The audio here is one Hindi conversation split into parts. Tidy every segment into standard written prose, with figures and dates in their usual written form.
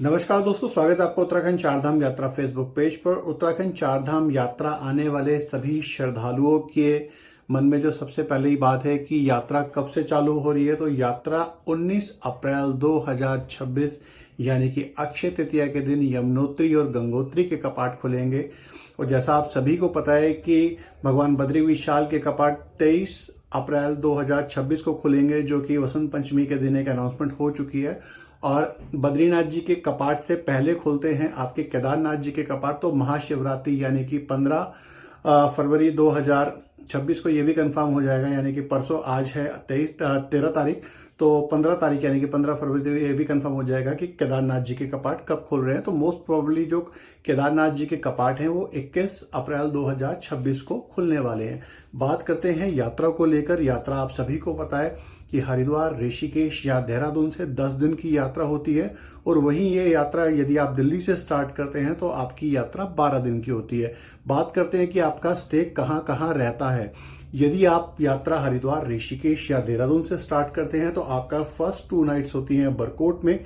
नमस्कार दोस्तों, स्वागत है आपका उत्तराखंड चारधाम यात्रा फेसबुक पेज पर। उत्तराखंड चारधाम यात्रा आने वाले सभी श्रद्धालुओं के मन में जो सबसे पहली बात है कि यात्रा कब से चालू हो रही है, तो यात्रा 19 अप्रैल 2026 यानी कि अक्षय तृतीया के दिन यमुनोत्री और गंगोत्री के कपाट खुलेंगे। और जैसा आप सभी को पता है कि भगवान बद्री विशाल के कपाट 23 अप्रैल 2026 को खुलेंगे, जो कि वसंत पंचमी के दिन एक अनाउंसमेंट हो चुकी है। और बद्रीनाथ जी के कपाट से पहले खुलते हैं आपके केदारनाथ जी के कपाट, तो महाशिवरात्रि यानी कि 15 फरवरी 2026 को ये भी कंफर्म हो जाएगा, यानी कि परसों आज है 13 तारीख, तो 15 तारीख यानी कि 15 फरवरी को ये भी कंफर्म हो जाएगा कि केदारनाथ जी के कपाट कब खुल रहे हैं। तो मोस्ट प्रोबेबली जो केदारनाथ जी के कपाट हैं वो 21 अप्रैल 2026 को खुलने वाले हैं। बात करते हैं यात्रा को लेकर। यात्रा आप सभी को पता है कि हरिद्वार, ऋषिकेश या देहरादून से 10 दिन की यात्रा होती है, और वहीं ये यात्रा यदि आप दिल्ली से स्टार्ट करते हैं तो आपकी यात्रा 12 दिन की होती है। बात करते हैं कि आपका स्टे कहाँ कहाँ रहता है। यदि आप यात्रा हरिद्वार, ऋषिकेश या देहरादून से स्टार्ट करते हैं तो आपका फर्स्ट 2 नाइट्स होती हैं बरकोट में,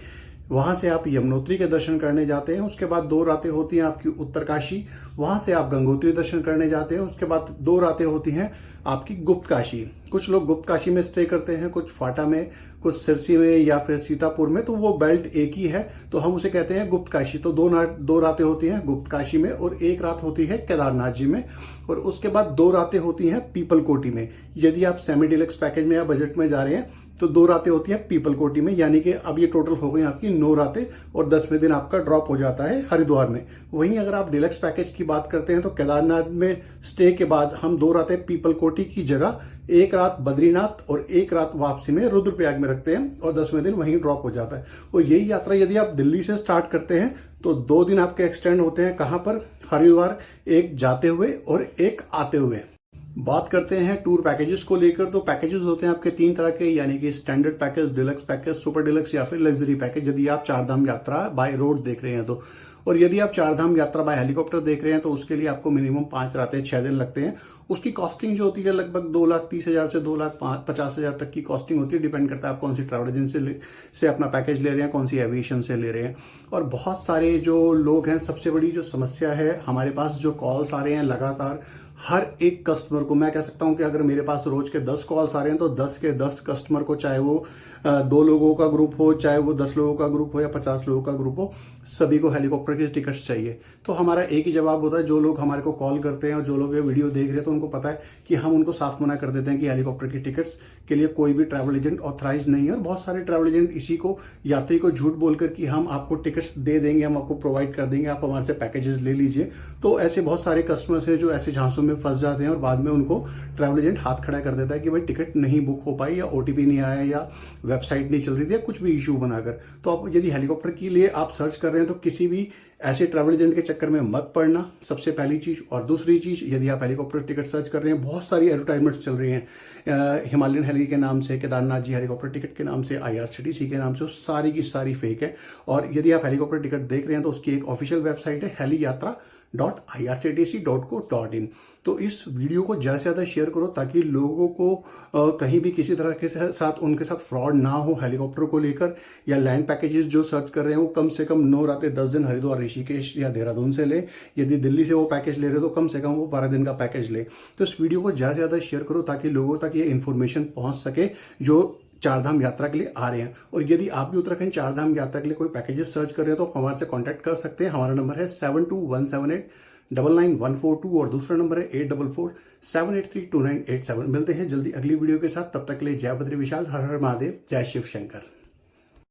वहां से आप यमुनोत्री के दर्शन करने जाते हैं। उसके बाद 2 रातें होती हैं आपकी उत्तरकाशी, वहां से आप गंगोत्री दर्शन करने जाते हैं। उसके बाद 2 रातें होती हैं आपकी गुप्तकाशी। कुछ लोग गुप्तकाशी में स्टे करते हैं, कुछ फाटा में, कुछ सिरसी में या फिर सीतापुर में, तो वो बेल्ट एक ही है, तो हम उसे कहते हैं गुप्तकाशी। तो 2 रातें होती हैं गुप्तकाशी में और 1 रात होती है केदारनाथ जी में, और उसके बाद 2 रातें होती हैं पीपल कोटी में। यदि आप सेमी डिलक्स पैकेज में या बजट में जा रहे हैं तो 2 रातें होती हैं पीपल कोटी में, यानी कि अब ये टोटल हो गई आपकी 9 रातें, और 10वें दिन आपका ड्रॉप हो जाता है हरिद्वार में। वहीं अगर आप डिलक्स पैकेज की बात करते हैं तो केदारनाथ में स्टे के बाद हम 2 रातें पीपल कोटी की जगह 1 रात बद्रीनाथ और 1 रात वापसी में रुद्रप्रयाग में रखते हैं, और 10वें दिन वहीं ड्रॉप हो जाता है। और यही यात्रा यदि आप दिल्ली से स्टार्ट करते हैं तो 2 दिन आपके एक्सटेंड होते हैं। कहां पर? हरिद्वार, एक जाते हुए और एक आते हुए। बात करते हैं टूर पैकेजेस को लेकर, तो पैकेजेस होते हैं आपके 3 तरह के, यानी कि standard package, deluxe package, super deluxe या फिर लग्जरी पैकेज, यदि आप चारधाम यात्रा बाय रोड देख रहे हैं तो। और यदि आप चारधाम यात्रा बाय हेलीकॉप्टर देख रहे हैं तो उसके लिए आपको मिनिमम 5 रातें 6 दिन लगते हैं। उसकी कॉस्टिंग जो होती है लगभग 2,30,000 से 2,50,000 तक की कॉस्टिंग होती है। डिपेंड करता है आप कौन सी ट्रैवल एजेंसी से अपना पैकेज ले रहे हैं, कौन सी एविएशन से ले रहे हैं। और बहुत सारे जो लोग हैं, सबसे बड़ी जो समस्या है, हमारे पास जो कॉल्स आ रहे हैं लगातार, हर एक कस्टमर को मैं कह सकता हूं कि अगर मेरे पास रोज के 10 कॉल्स आ रहे हैं तो 10 के 10 कस्टमर को, चाहे वो 2 लोगों का ग्रुप हो, चाहे वो 10 लोगों का ग्रुप हो या 50 लोगों का ग्रुप हो, सभी को हेलीकॉप्टर की टिकट्स चाहिए। तो हमारा एक ही जवाब होता है, जो लोग हमारे को कॉल करते हैं और जो लोग ये वीडियो देख रहे हैं तो उनको पता है कि हम उनको साफ मना कर देते हैं कि हेलीकॉप्टर की टिकट्स के लिए कोई भी ट्रैवल एजेंट ऑथराइज नहीं है। और बहुत सारे ट्रैवल एजेंट इसी को, यात्री को झूठ बोलकर कि हम आपको टिकट्स दे देंगे, हम आपको प्रोवाइड कर देंगे, आप हमारे से पैकेजेस ले लीजिए। तो ऐसे बहुत सारे कस्टमर्स हैं जो ऐसे झांसों में फंस जाते हैं और बाद में उनको ट्रैवल एजेंट हाथ खड़ा कर देता है कि भाई टिकट नहीं बुक हो पाई, या ओटीपी नहीं आया, या वेबसाइट नहीं चल रही थी, या कुछ भी इशू बनाकर। तो आप यदि हेलीकॉप्टर के लिए आप सर्च कर रहे हैं तो किसी भी ऐसे ट्रैवल एजेंट के चक्कर में मत पड़ना, सबसे पहली चीज। और दूसरी चीज, यदि आप हेलीकॉप्टर टिकट सर्च कर रहे हैं, बहुत सारी एडवर्टाइजमेंट्स चल रही हैं हिमालयन हेली के नाम से, केदारनाथ जी हेलीकॉप्टर टिकट के नाम से, IRCTC के नाम से, सारी की सारी फेक है। और यदि आप हेलीकॉप्टर टिकट देख रहे हैं तो उसकी एक ऑफिशियल वेबसाइट है heliYatra.irctc.co.in। तो इस वीडियो को ज्यादा से ज्यादा शेयर करो ताकि लोगों को कहीं भी किसी तरह के साथ उनके साथ फ्रॉड ना हो हेलीकॉप्टर को लेकर। या लैंड पैकेजेस जो सर्च कर रहे हैं वो कम से कम 9 रातें 10 दिन हरिद्वार, ऋषिकेश या देहरादून से ले। यदि दिल्ली से वो पैकेज ले रहे हो तो कम से कम वो 12 दिन का पैकेज ले। तो इस वीडियो को ज्यादा से ज्यादा शेयर करो ताकि लोगों तक ये इन्फॉर्मेशन पहुंच सके जो चारधाम यात्रा के लिए आ रहे हैं। और यदि आप भी उत्तराखंड चारधाम यात्रा के लिए कोई पैकेजेस सर्च कर रहे हैं तो हमारे से कांटेक्ट कर सकते हैं। हमारा नंबर है 7217899142 और दूसरा नंबर है 8447832987। मिलते हैं जल्दी अगली वीडियो के साथ, तब तक के लिए जय बद्री विशाल, हर हर महादेव, जय शिव शंकर।